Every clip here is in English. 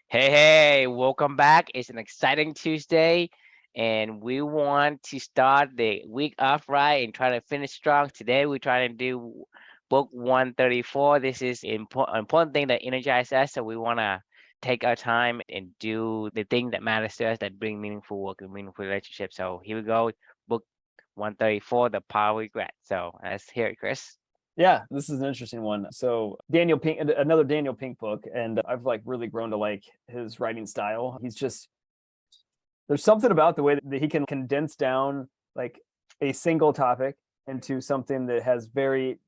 Hey, welcome back. It's an exciting Tuesday, and we want to start the week off right and try to finish strong. Today, we're trying to do book 134. This is important thing that energizes us, so we want to take our time and do the thing that matters to us that bring meaningful work and meaningful relationships. So here we go, book 134, The Power of Regret. So let's hear it, Chris. Yeah, this is an interesting one. So Daniel Pink, another Daniel Pink book, and I've like really grown to like his writing style. There's something about the way that he can condense down like a single topic into something that has very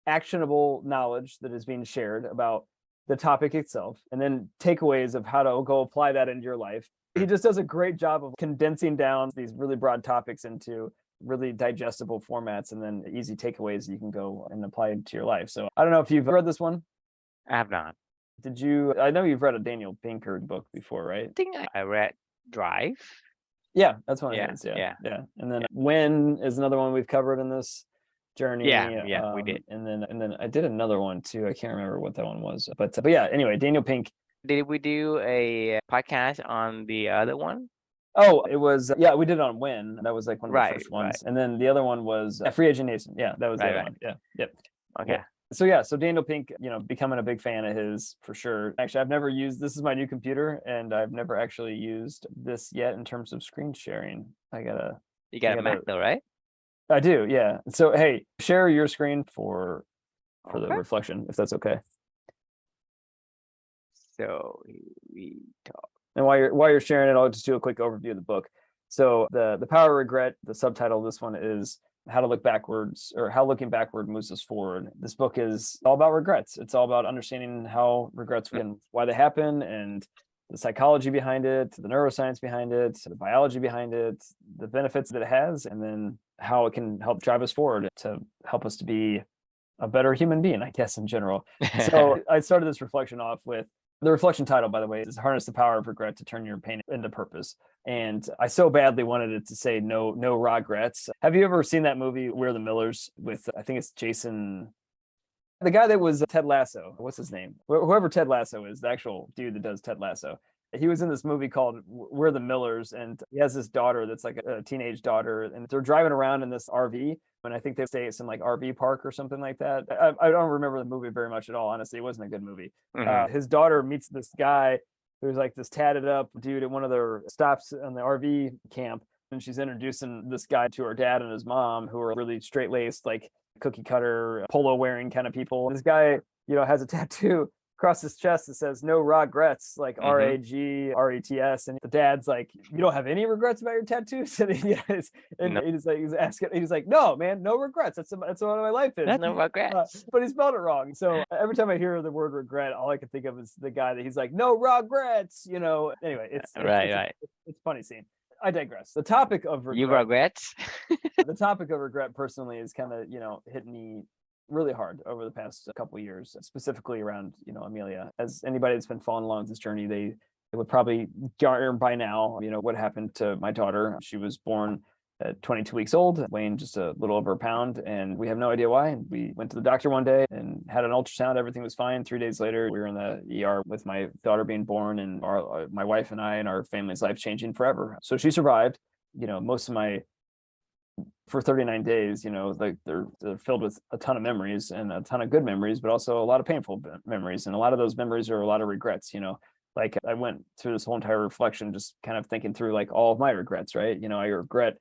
actionable knowledge that is being shared about the topic itself, and then takeaways of how to go apply that into your life. He just does a great job of condensing down these really broad topics into really digestible formats and then easy takeaways you can go and apply into your life. So I don't know if you've read this one. I have not. Did you? I know you've read a Daniel Pinker book before, right? I think I read Drive. Yeah, that's one of Yeah, his. Yeah, yeah, yeah. And then yeah, When is another one we've covered in this journey. yeah. We did. And then I did another one too. I can't remember what that one was, but yeah. Anyway, Daniel Pink. Did we do a podcast on the other one? Oh, it was yeah. We did it on When. That was like one of the Right, first right, ones, and then the other one was Free Agent Nation. Yeah, that was the right, other right. one. Yeah, yep. Okay. Yep. So yeah, so Daniel Pink, becoming a big fan of his for sure. Actually, I've never used this is my new computer, and I've never actually used this yet in terms of screen sharing. You I got a Mac gotta, though, right? I do, yeah. So hey, share your screen for the Okay. reflection, if that's okay. So we talk. And while you're sharing it, I'll just do a quick overview of the book. So the power of regret. The subtitle of this one is how to look backwards, or how looking backward moves us forward. This book is all about regrets. It's all about understanding how regrets and why they happen, and the psychology behind it, the neuroscience behind it, the biology behind it, the benefits that it has, and then how it can help drive us forward to help us to be a better human being, I guess, in general. So I started this reflection off with the reflection title, by the way, is Harness the Power of Regret to Turn Your Pain into Purpose. And I so badly wanted it to say no regrets. Have you ever seen that movie, We're the Millers, with, I think it's Jason, the guy that was Ted Lasso? What's his name? Whoever Ted Lasso is, the actual dude that does Ted Lasso. He was in this movie called We're the Millers, and he has this daughter that's like a teenage daughter, and they're driving around in this RV. And I think they stay at some like RV park or something like that. I don't remember the movie very much at all. Honestly, it wasn't a good movie. Hmm. His daughter meets this guy who's like this tatted up dude at one of their stops on the RV camp, and she's introducing this guy to her dad and his mom, who are really straight laced, like cookie cutter, polo wearing kind of people. This guy, has a tattoo across his chest that says "No regrets," like Hmm. RAGRETS, and the dad's like, "You don't have any regrets about your tattoos?" And No, he's asking, he's like, "No, man, no regrets. That's what my life is." there's no regrets. But he spelled it wrong. So every time I hear the word regret, all I can think of is the guy that he's like, "No regrets." Anyway, Right, right. it's a funny scene. I digress. The topic of You regret, regrets? the topic of regret personally is kind of hit me really hard over the past couple of years, specifically around Amelia. As anybody that's been following along this journey, they would probably garner by now what happened to my daughter. She was born at 22 weeks old, weighing just a little over a pound, and we have no idea why. We went to the doctor one day and had an ultrasound. Everything was fine. 3 days later, we were in the ER with my daughter being born, and my wife and I and our family's life changing forever. So she survived. Most of my for 39 days, like they're filled with a ton of memories and a ton of good memories, but also a lot of painful memories. And a lot of those memories are a lot of regrets. Like I went through this whole entire reflection, just kind of thinking through like all of my regrets, right? I regret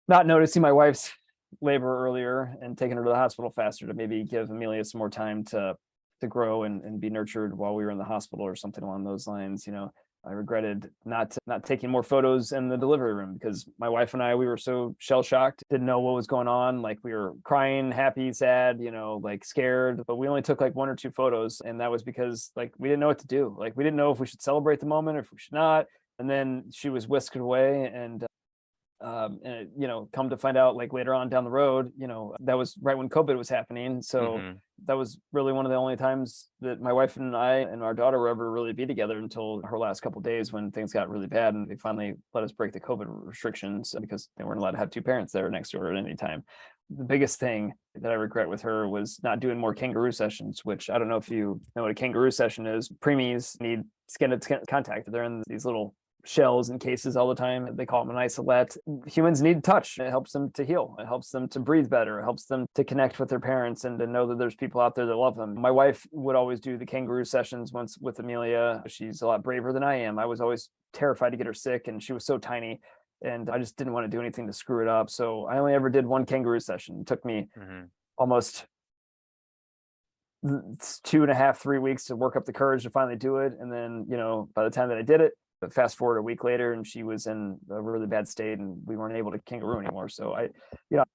not noticing my wife's labor earlier and taking her to the hospital faster to maybe give Amelia some more time to grow and be nurtured while we were in the hospital or something along those lines. I regretted not taking more photos in the delivery room because my wife and we were so shell shocked, didn't know what was going on. Like we were crying, happy, sad, like scared, but we only took like one or two photos. And that was because like we didn't know what to do. Like we didn't know if we should celebrate the moment or if we should not. And then she was whisked away, and come to find out like later on down the road, that was right when COVID was happening. So Hmm. that was really one of the only times that my wife and I and our daughter were ever really be together until her last couple of days when things got really bad and they finally let us break the COVID restrictions because they weren't allowed to have two parents there next to her at any time. the biggest thing that I regret with her was not doing more kangaroo sessions, which I don't know if you know what a kangaroo session is. Preemies need skin to skin contact. They're in these little shells and cases all the time. They call them an isolette. Humans need touch. It helps them to heal. It helps them to breathe better. It helps them to connect with their parents and to know that there's people out there that love them. My wife would always do the kangaroo sessions once with Amelia. She's a lot braver than I am. I was always terrified to get her sick, and she was so tiny. And I just didn't want to do anything to screw it up. So I only ever did one kangaroo session. It took me almost 2.5, 3 weeks to work up the courage to finally do it. And then, by the time that I did it, but fast forward a week later, and she was in a really bad state, and we weren't able to kangaroo anymore. So I,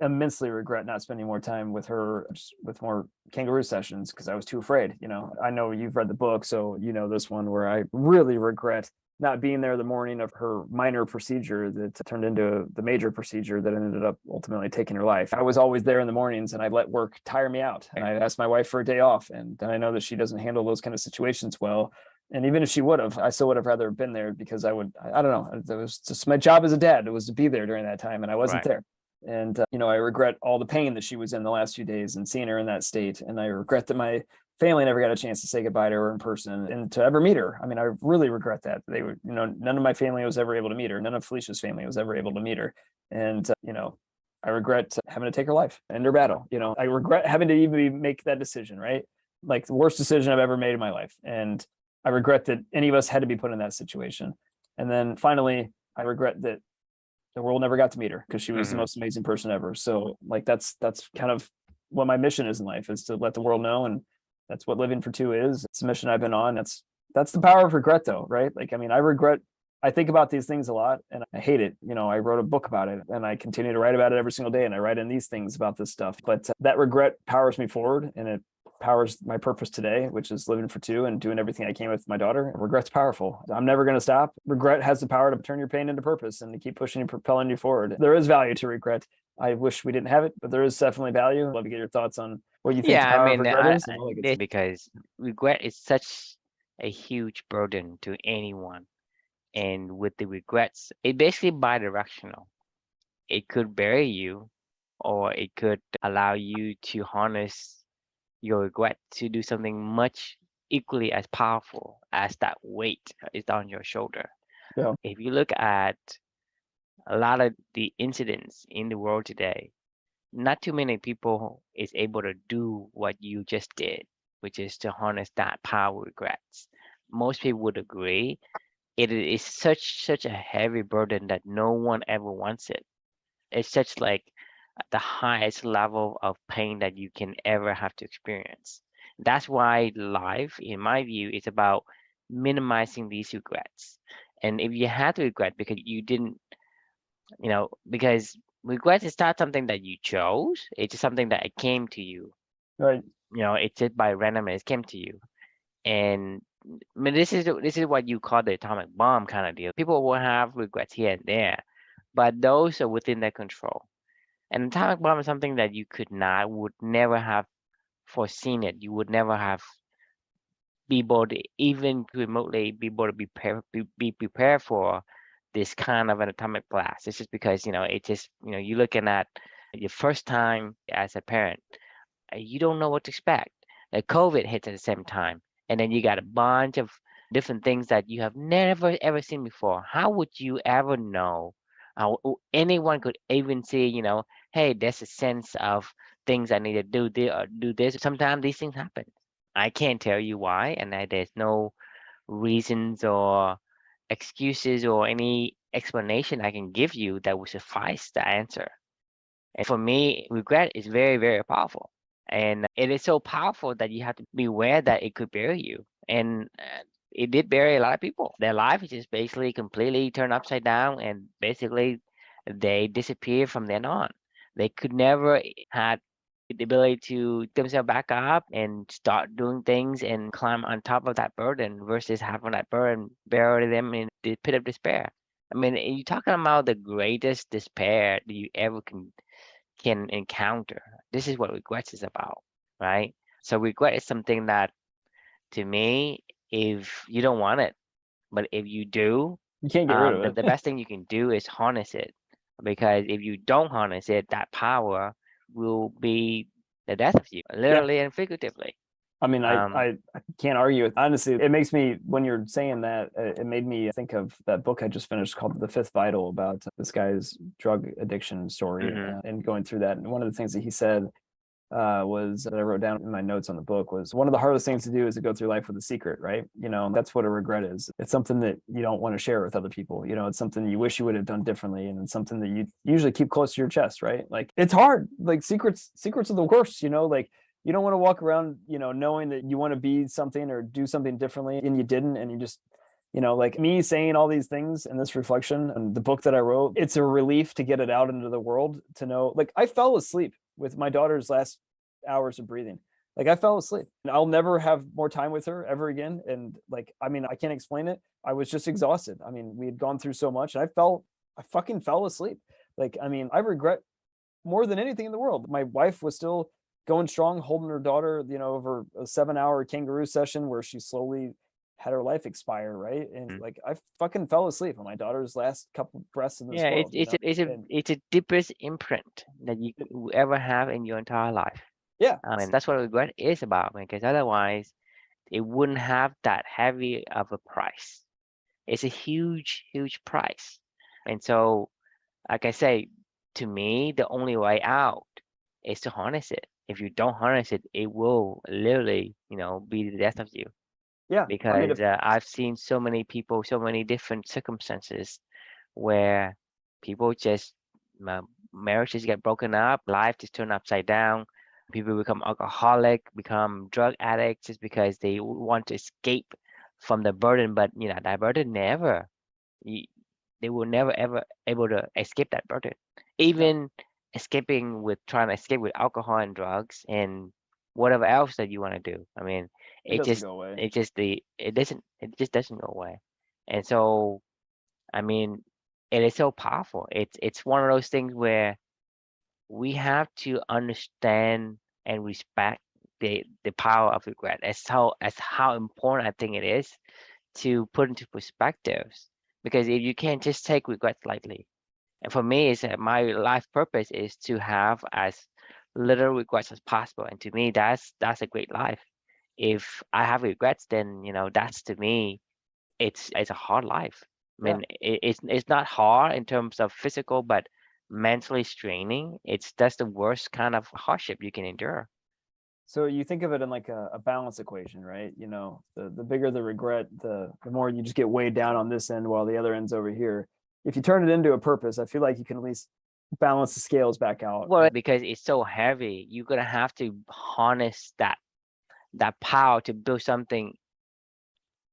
immensely regret not spending more time with her, with more kangaroo sessions, because I was too afraid. I know you've read the book, so you know this one where I really regret not being there the morning of her minor procedure that turned into the major procedure that ended up ultimately taking her life. I was always there in the mornings, and I let work tire me out. And I asked my wife for a day off, and I know that she doesn't handle those kind of situations well. And even if she would have, I still would have rather been there, because I don't know. It was just my job as a dad. It was to be there during that time, and I wasn't there. And, I regret all the pain that she was in the last few days and seeing her in that state. And I regret that my family never got a chance to say goodbye to her in person and to ever meet her. I mean, I really regret that. They were, none of my family was ever able to meet her. None of Felicia's family was ever able to meet her. And, I regret having to take her life, end her battle. I regret having to even make that decision, right? Like the worst decision I've ever made in my life. And I regret that any of us had to be put in that situation. And then finally, I regret that the world never got to meet her, because she was the most amazing person ever. So like, that's kind of what my mission is in life, is to let the world know. And that's what living for two is. It's a mission I've been on. That's the power of regret, though, right? Like, I mean, I think about these things a lot, and I hate it. I wrote a book about it, and I continue to write about it every single day. And I write in these things about this stuff, but that regret powers me forward, and it powers my purpose today, which is living for two and doing everything I can with my daughter. Regret's powerful. I'm never going to stop. Regret has the power to turn your pain into purpose and to keep pushing and propelling you forward. There is value to regret. I wish we didn't have it, but there is definitely value. I'd love to get your thoughts on what you think the Yeah, I power of mean, regret is. And because regret is such a huge burden to anyone. And with the regrets, it basically bi-directional. It could bury you, or it could allow you to harness your regret to do something much equally as powerful as that weight is on your shoulder. Yeah. If you look at a lot of the incidents in the world today, not too many people is able to do what you just did, which is to harness that power of regrets. Most people would agree it is such a heavy burden that no one ever wants it. It's such like the highest level of pain that you can ever have to experience. That's why life, in my view, is about minimizing these regrets. And if you had to regret because you didn't, because regret is not something that you chose, it's just something that it came to you. Right. It's just by randomness, it came to you. And I mean, this is what you call the atomic bomb kind of deal. People will have regrets here and there, but those are within their control. An atomic bomb is something that you would never have foreseen it. You would never have be able to even remotely be able to be prepared for this kind of an atomic blast. It's just because, it just, you're looking at your first time as a parent, you don't know what to expect. COVID hits at the same time, and then you got a bunch of different things that you have never ever seen before. How would you ever know? Anyone could even see, hey, there's a sense of things I need to do this. Sometimes these things happen. I can't tell you why, and there's no reasons or excuses or any explanation I can give you that would suffice the answer. And for me, regret is very, very powerful. And it is so powerful that you have to be aware that it could bury you. And it did bury a lot of people. Their life is just basically completely turned upside down, and basically they disappear from then on. They could never had the ability to get themselves back up and start doing things and climb on top of that burden versus having that burden bury them in the pit of despair. I mean, you're talking about the greatest despair that you ever can encounter. This is what regrets is about, right? So regret is something that, to me, if you don't want it, but if you do, You can't get rid of it. the best thing you can do is harness it. Because if you don't harness it, that power will be the death of you, Yeah. literally and figuratively. I mean, Um, I can't argue with. Honestly, it makes me, when you're saying that, it made me think of that book I just finished called The Fifth Vital, about this guy's drug addiction story, mhm. and going through that. And one of the things that he said was, that I wrote down in my notes on the book, was one of the hardest things to do is to go through life with a secret, right? That's what a regret is. It's something that you don't want to share with other people. It's something you wish you would have done differently, and it's something that you usually keep close to your chest, right? Like, it's hard. Like, secrets are the worst. Like, you don't want to walk around, knowing that you want to be something or do something differently and you didn't, and you just, like me saying all these things in this reflection and the book that I wrote, it's a relief to get it out into the world, to know, like, I fell asleep with my daughter's last hours of breathing. Like, I fell asleep, and I'll never have more time with her ever again. And, like, I mean, I can't explain it. I was just exhausted. I mean, we had gone through so much, and I fucking fell asleep. Like, I mean, I regret more than anything in the world. My wife was still going strong, holding her daughter, over a 7-hour kangaroo session where she slowly had her life expire, right? And, like, I fucking fell asleep on my daughter's last couple breaths in this Yeah, world, And it's a deepest imprint that you will ever have in your entire life. yeah, And that's what regret is about, because otherwise it wouldn't have that heavy of a price. It's a huge, huge price. And so, like I say, to me, the only way out is to harness it. If you don't harness it, it will literally, be the death of you. yeah. I mean, Because I've seen so many people, so many different circumstances where people just, marriages get broken up, life just turned upside down. People become alcoholic, become drug addicts just because they want to escape from the burden, but that burden never, y- they will never ever able to escape that burden. no, Even trying to escape with alcohol and drugs and whatever else that you want to do. I mean, it it doesn't just go away. it just doesn't go away. And so, I mean, it is so powerful. It's one of those things where we have to understand and respect the power of regret. As how important I think it is to put into perspectives. Because if you can't just take regrets lightly, and for me, it's my life purpose is to have as little regrets as possible. And to me, that's a great life. If I have regrets, then that's, to me, it's a hard life. I Yeah. mean, it's not hard in terms of physical, but mentally straining. That's the worst kind of hardship you can endure. So you think of it in like a balance equation, right? The bigger the regret, the more you just get weighed down on this end while the other end's over here. If you turn it into a purpose, I feel like you can at least balance the scales back out. Well, because it's so heavy, you're gonna have to harness that power to build something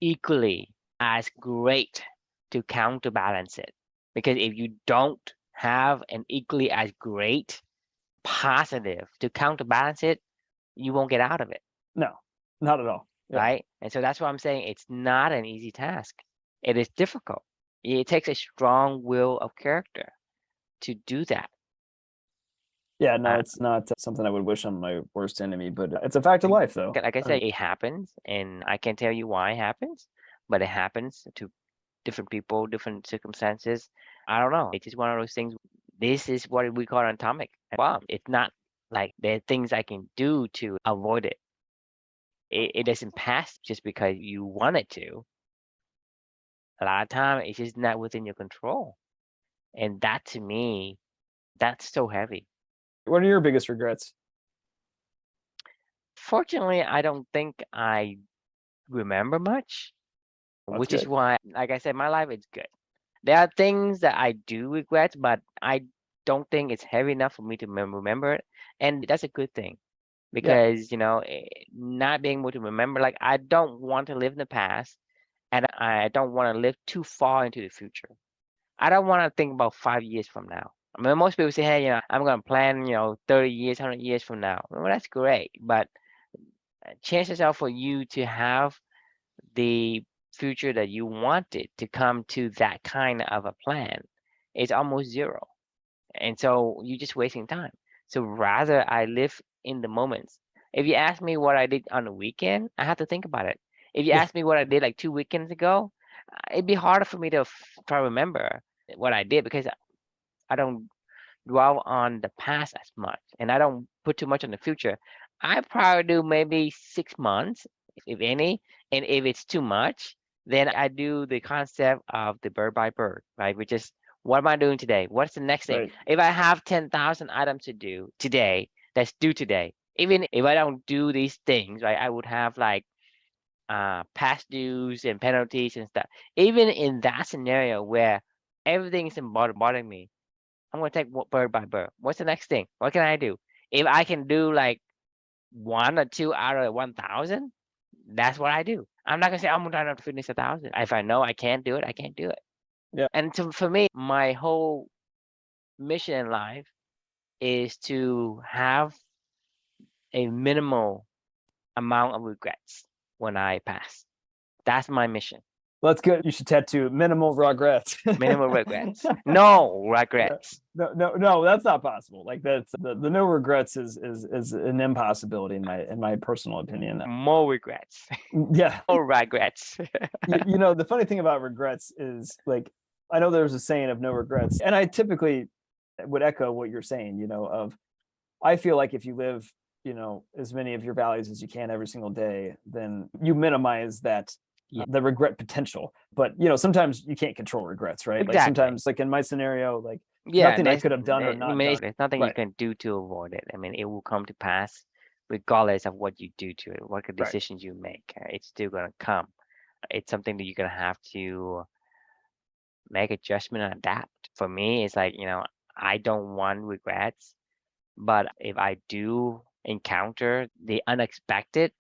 equally as great to counterbalance it. Because if you don't have an equally as great positive to counterbalance it, you won't get out of it, No, not at all. Yeah. right? And so that's why I'm saying it's not an easy task. It is difficult. It takes a strong will of character to do that. Yeah, no, Uh, it's not something I would wish on my worst enemy, but it's a fact of life, though. like I said, it happens, and I can't tell you why it happens, but it happens to different people, different circumstances. I don't know. It's just one of those things. This is what we call an atomic bomb. It's not like there are things I can do to avoid it. It doesn't pass just because you want it to. A lot of time, it's just not within your control. And that, to me, that's so heavy. What are your biggest regrets? Fortunately, I don't think I remember much, That's which is good. why, like I said, my life is good. There are things that I do regret, but I don't think it's heavy enough for me to remember it. And that's a good thing, Yeah. because, not being able to remember, like, I don't want to live in the past, and I don't want to live too far into the future. I don't want to think about 5 years from now. I mean, most people say, hey, I'm going to plan, 30 years, 100 years from now. Well, that's great. But chances are for you to have the future that you wanted to come to that kind of a plan is almost zero. And so you're just wasting time. So rather, I live in the moments. If you ask me what I did on the weekend, I have to think about it. If you Yeah. ask me what I did like 2 weekends ago, it'd be harder for me to try to remember what I did, because I don't dwell on the past as much, and I don't put too much on the future. I probably do maybe 6 months, if any, and if it's too much, then I do the concept of the bird by bird, right? Which is what am I doing today? What's the next thing? Right. If I have 10,000 items to do today, that's due today. Even if I don't do these things, right, I would have like past dues and penalties and stuff. Even in that scenario where everything is bothering me, I'm gonna take bird by bird. What's the next thing? What can I do? If I can do like one or two out of 1,000, that's what I do. I'm not gonna say I'm gonna finish 1,000. If I know I can't do it, I can't do it. Yeah. And for me, my whole mission in life is to have a minimal amount of regrets when I pass. That's my mission. Well, that's good. You should tattoo minimal regrets. Minimal regrets. No Yeah. regrets. No, that's not possible. Like that's the no regrets is an impossibility in my personal opinion. More regrets. Yeah. More regrets. You know, the funny thing about regrets is like I know there's a saying of no regrets, and I typically would echo what you're saying, you know, of I feel like if you live, you know, as many of your values as you can every single day, then you minimize that Yeah. the regret potential. But you know, sometimes you can't control regrets, right? Like Exactly. sometimes, like in my scenario, like Yeah, nothing I could have done or I not mean, done. there's nothing you Right, can do to avoid it. I mean, it will come to pass regardless of what you do to it, what the right, decisions you make. It's still gonna come. It's something that you're gonna have to make adjustment and adapt. For me, it's like, I don't want regrets, but if I do encounter the unexpected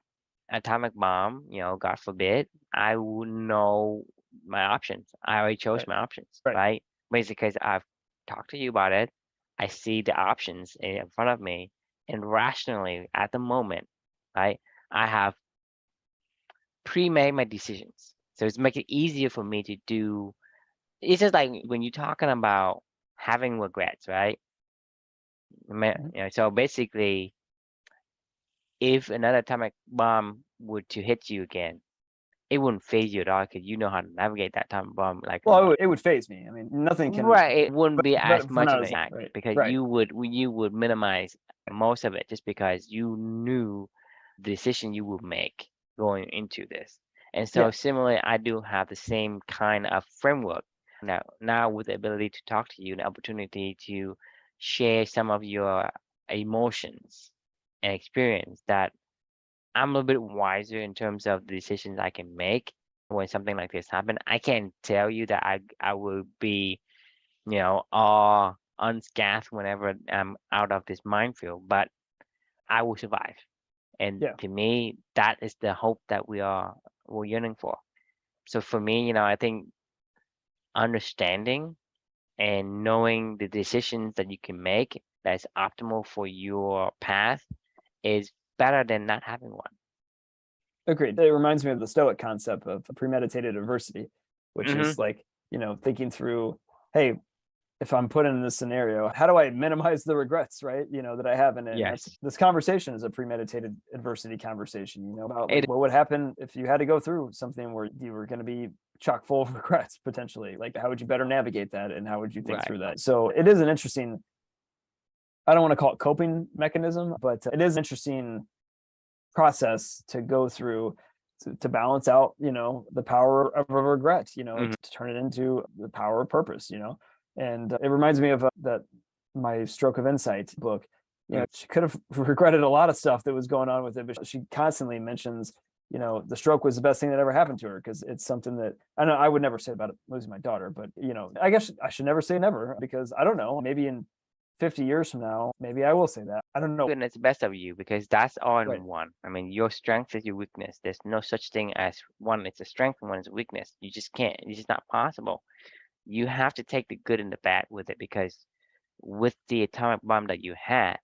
atomic bomb, God forbid, I would know my options. I already chose right, my options, right. right? Basically, because I've talked to you about it, I see the options in front of me, and rationally at the moment, right, I have pre-made my decisions. So it's make it easier for me to do. It's just like when you're talking about having regrets, right? Mhm. So basically, if another atomic bomb were to hit you again, it wouldn't phase you at all because you know how to navigate that atomic bomb. Like, Well, it would phase me. I mean, nothing can. right, it wouldn't be as But for much of now, an it's impact right, because right. you would minimize most of it just because you knew the decision you would make going into this. And so Yeah, similarly, I do have the same kind of framework now with the ability to talk to you, the opportunity to share some of your emotions and experience that I'm a bit wiser in terms of the decisions I can make when something like this happen. I can't tell you that I will be, all unscathed whenever I'm out of this minefield, but I will survive. And yeah. to me, that is the hope that we're yearning for. So for me, I think understanding and knowing the decisions that you can make that's optimal for your path is better than not having one. Agreed. It reminds me of the Stoic concept of premeditated adversity, which Hmm. is like, you know, thinking through, hey, if I'm put in this scenario, how do I minimize the regrets, right? You know, that I have in it. And that's Yes. this conversation is a premeditated adversity conversation, you know, about like It what would happen if you had to go through something where you were going to be chock full of regrets potentially. Like, how would you better navigate that and how would you think right. through that? So it is an interesting, I don't want to call it coping mechanism, but it is an interesting process to go through to balance out, you know, the power of a regret, you know, Mhm. to turn it into the power of purpose, you know. And it reminds me of that my Stroke of Insight book. You know, Mm. she could have regretted a lot of stuff that was going on with it, but she constantly mentions, you know, the stroke was the best thing that ever happened to her because it's something that I know I would never say about losing my daughter, but you know, I guess I should never say never because I don't know, maybe in 50 years from now, maybe I will say that. I don't know. And it's best of you because that's all Right. in one. I mean, your strength is your weakness. There's no such thing as one it's a strength and one is a weakness. You just can't. It's just not possible. You have to take the good and the bad with it because with the atomic bomb that you had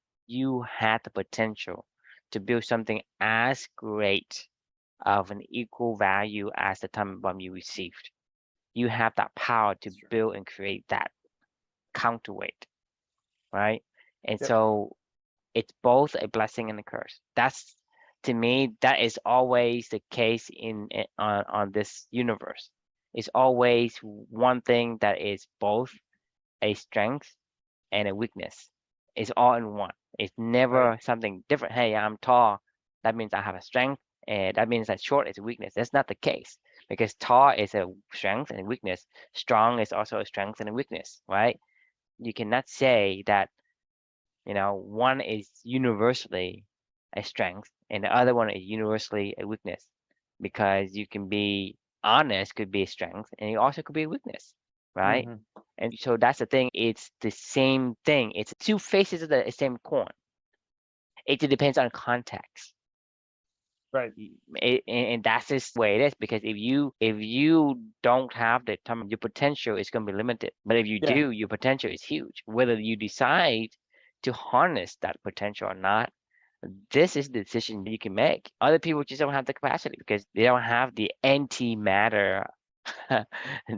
the potential to build something as great of an equal value as the atomic bomb you received. You have that power to That's true. build and create that counterweight, right? And Yep. so it's both a blessing and a curse. That's to me, that is always the case on this universe. It's always one thing that is both a strength and a weakness. It's all in one. It's Right. never something different. Hey, I'm tall. That means I have a strength, and that means that short is a weakness. That's not the case because tall is a strength and a weakness. Strong is also a strength and a weakness, right? You cannot say that, one is universally a strength and the other one is universally a weakness because you can be honest could be a strength and it also could be a weakness, right? Hmm. And so that's the thing. It's the same thing. It's two faces of the same coin. It just depends on context. Right. And that's just the way it is because if you don't have the time, your potential is going to be limited. But if you Yeah. do, your potential is huge. Whether you decide to harness that potential or not, this is the decision you can make. Other people just don't have the capacity because they don't have the antimatter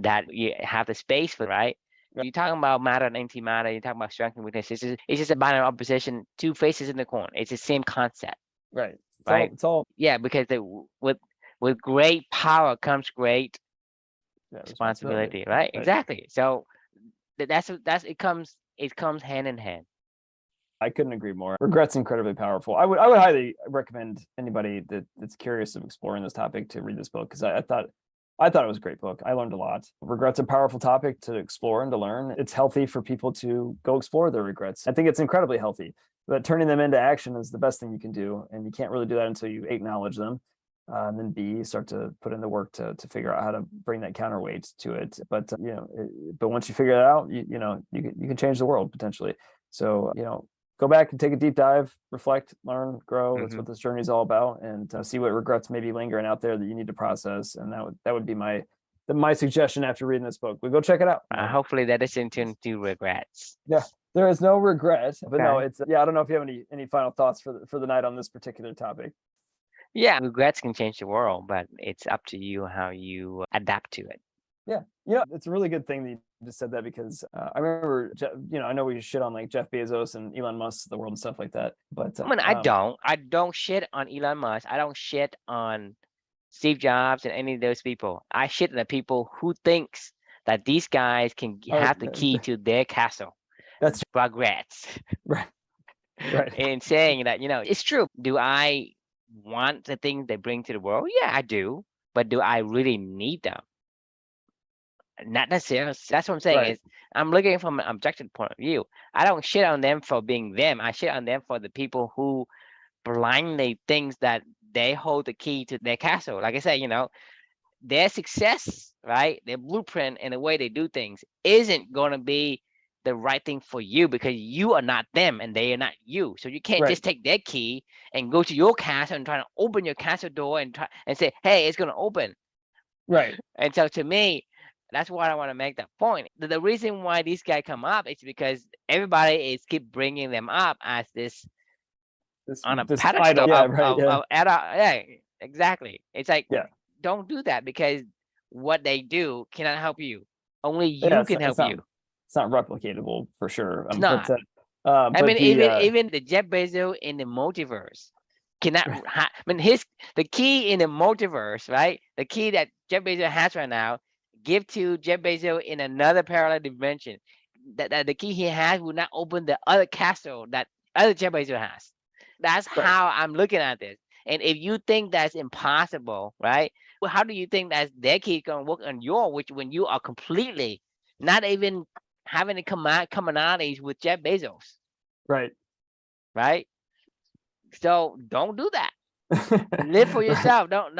that you have the space for, right? You're talking about matter and antimatter, you're talking about strength and weakness. It's just a binary opposition, two faces in the coin. It's the same concept, Right. right? It's all Yeah, because with great power comes great yeah, responsibility. responsibility, right? Right. Exactly. So that's it comes hand in hand. I couldn't agree more. Regret's incredibly powerful. I would highly recommend anybody that's curious of exploring this topic to read this book because I thought it was a great book. I learned a lot. Regret's a powerful topic to explore and to learn. It's healthy for people to go explore their regrets. I think it's incredibly healthy. But turning them into action is the best thing you can do, and you can't really do that until you acknowledge them. And then B, start to put in the work to figure out how to bring that counterweight to it. But but once you figure it out, you can change the world potentially. So go back and take a deep dive, reflect, learn, grow. That's Hmm. what this journey is all about, and see what regrets may be lingering out there that you need to process. And that would be my suggestion after reading this book. We go check it out. Hopefully that isn't into regrets. Yeah, there is no regret, but no, Okay. it's I don't know if you have any final thoughts for the night on this particular topic. Yeah, regrets can change the world, but it's up to you how you adapt to it. Yeah, it's a really good thing that you just said that because I remember, I know we shit on like Jeff Bezos and Elon Musk, of the world and stuff like that, but I mean, I don't shit on Elon Musk. I don't shit on Steve Jobs and any of those people. I shit on the people who thinks that these guys can oh, have the key to their castle. that's Regrets. right, right, And saying that, it's true. Do I want the things they bring to the world? Yeah, I do. But do I really need them? Not necessarily. That's what I'm saying right, is I'm looking from an objective point of view. I don't shit on them for being them. I shit on them for the people who blindly thinks that they hold the key to their castle. Like I said, their success, right? Their blueprint and the way they do things isn't going to be the right thing for you because you are not them and they are not you. So you can't right, just take their key and go to your castle and try to open your castle door and try and say, "Hey, it's going to open." right. And so to me, that's why I want to make that point. The reason why these guys come up is because everybody is keep bringing them up as this on a This idol, pedestal yeah, right, of yeah, exactly. It's like yeah, don't do that because what they do cannot help you. Only yeah. you can It's help not you. replicatable for sure. It's not. I But mean, the even the Jeff Bezos in the multiverse cannot. I mean, the key in the multiverse, right? The key that Jeff Bezos has right now, give to Jeff Bezos in another parallel dimension. That the key he has will not open the other castle that other Jeff Bezos has. That's right, how I'm looking at this. And if you think that's impossible, right? Well, how do you think that their key gonna work on your which when you are completely not even having the commonalities with Jeff Bezos, right, right? So don't do that. Live for right, yourself. Don't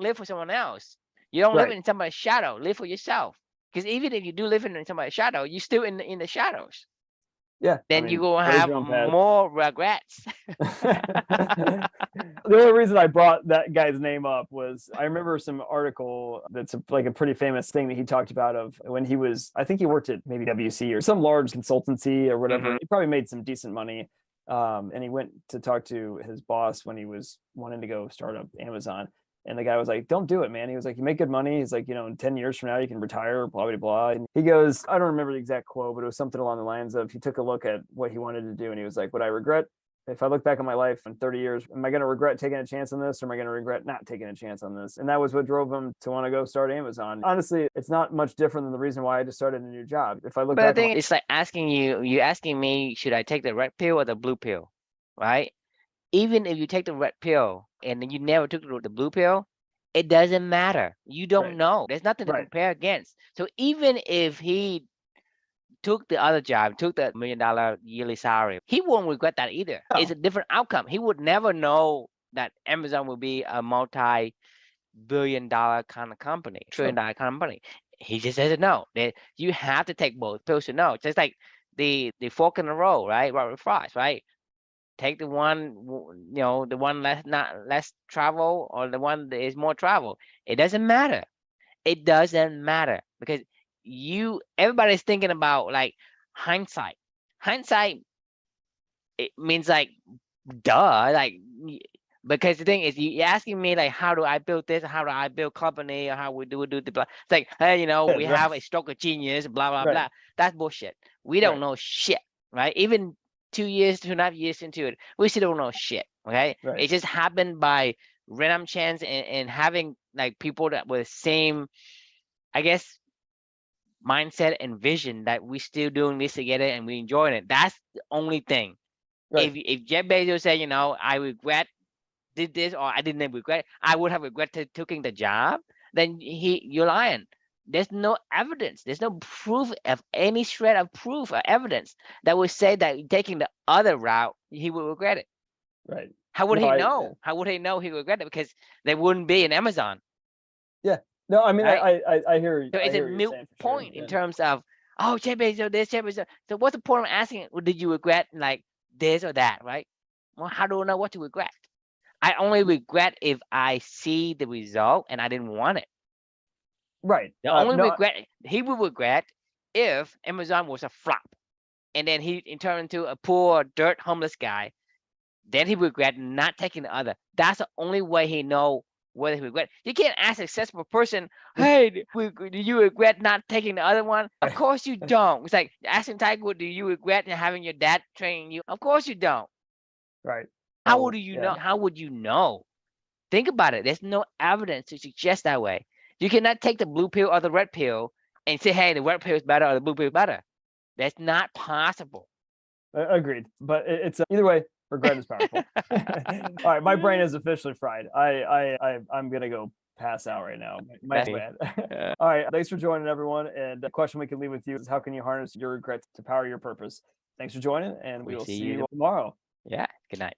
live for someone else. You don't live right. in somebody's shadow. Live for yourself. Because even if you do live in somebody's shadow, you're still in the shadows. Yeah, I Then you're mean, gonna blaze have your own path. more regrets. The only reason I brought that guy's name up was I remember some article that's like a pretty famous thing that he talked about of when he was, I think he worked at maybe WC or some large consultancy or whatever. Hmm. He probably made some decent money. And he went to talk to his boss when he was wanting to go start up Amazon. And the guy was like, "Don't do it, man." He was like, "You make good money." He's like, "In 10 years from now, you can retire, blah, blah, blah." And he goes, I don't remember the exact quote, but it was something along the lines of he took a look at what he wanted to do and he was like, "Would I regret if I look back on my life in 30 years, am I going to regret taking a chance on this, or am I going to regret not taking a chance on this? And that was what drove him to want to go start Amazon. Honestly, it's not much different than the reason why I just started a new job. If I look But I back on think it's like you asking me, should I take the red pill or the blue pill, right? Even if you take the red pill and then you never took the blue pill, it doesn't matter. You don't right, know. There's nothing to right, compare against. So even if he took the other job, took the $1 million yearly salary, he won't regret that either. It's a no, different outcome. He would never know that Amazon will be a multi-billion-dollar kind of company, sure, trillion-dollar company. He just doesn't know that you have to take both pills to know. Just like the fork in the road, right? Robert Frost, right? Take the one, the one less travel or the one that is more travel. It doesn't matter. It doesn't matter because everybody's thinking about like hindsight. Hindsight, it means like duh, like because the thing is you're asking me like how do I build this, how do I build company, or how we do the blah. It's like, hey, yeah, we right, have a stroke of genius, blah blah right, blah. That's bullshit. We don't right, know shit, right? Even 2 years, 2.5 years into it, we still don't know shit. Okay, right, it just happened by random chance and having like people that were the same, I guess, mindset and vision that we still doing this together and we enjoying it. That's the only thing. right, If Jeff Bezos said, I regret did this or I didn't regret, I would have regretted taking the job, then you're lying. There's no evidence. There's no proof of any shred of proof or evidence that would say that taking the other route he would regret it. right. How would No, he know? How would he know he regret it? Because there wouldn't be an Amazon, yeah, no, I mean, right? I hear, So I it's a hear what you're moot saying for sure. point in Yeah, terms of, oh, Jeff Bezos this, Jeff Bezos. So what's the point of asking? Well, did you regret like this or that, right? Well, how do I know what to regret? I only regret if I see the result and I didn't want it. right. The only No, regret he would regret if Amazon was a flop and then he turned into a poor dirt homeless guy. Then he regret not taking the other. That's the only way he know whether he regret. You can't ask a successful person, "Hey, do you regret not taking the other one?" Of right, course you don't. It's like asking Tiger, "Do you regret having your dad training you?" Of course you don't. right. How would Oh, you yeah, know? How would you know? Think about it. There's no evidence to suggest that way. You cannot take the blue pill or the red pill and say, "Hey, the red pill is better or the blue pill is better." That's not possible. agreed. But it's either way, regret is powerful. All right, my brain is officially fried. I'm gonna go pass out right now. My That's bad. All right, thanks for joining, everyone. And the question we can leave with you is, how can you harness your regrets to power your purpose? Thanks for joining, and we we will see see you. you tomorrow. Yeah. Good night.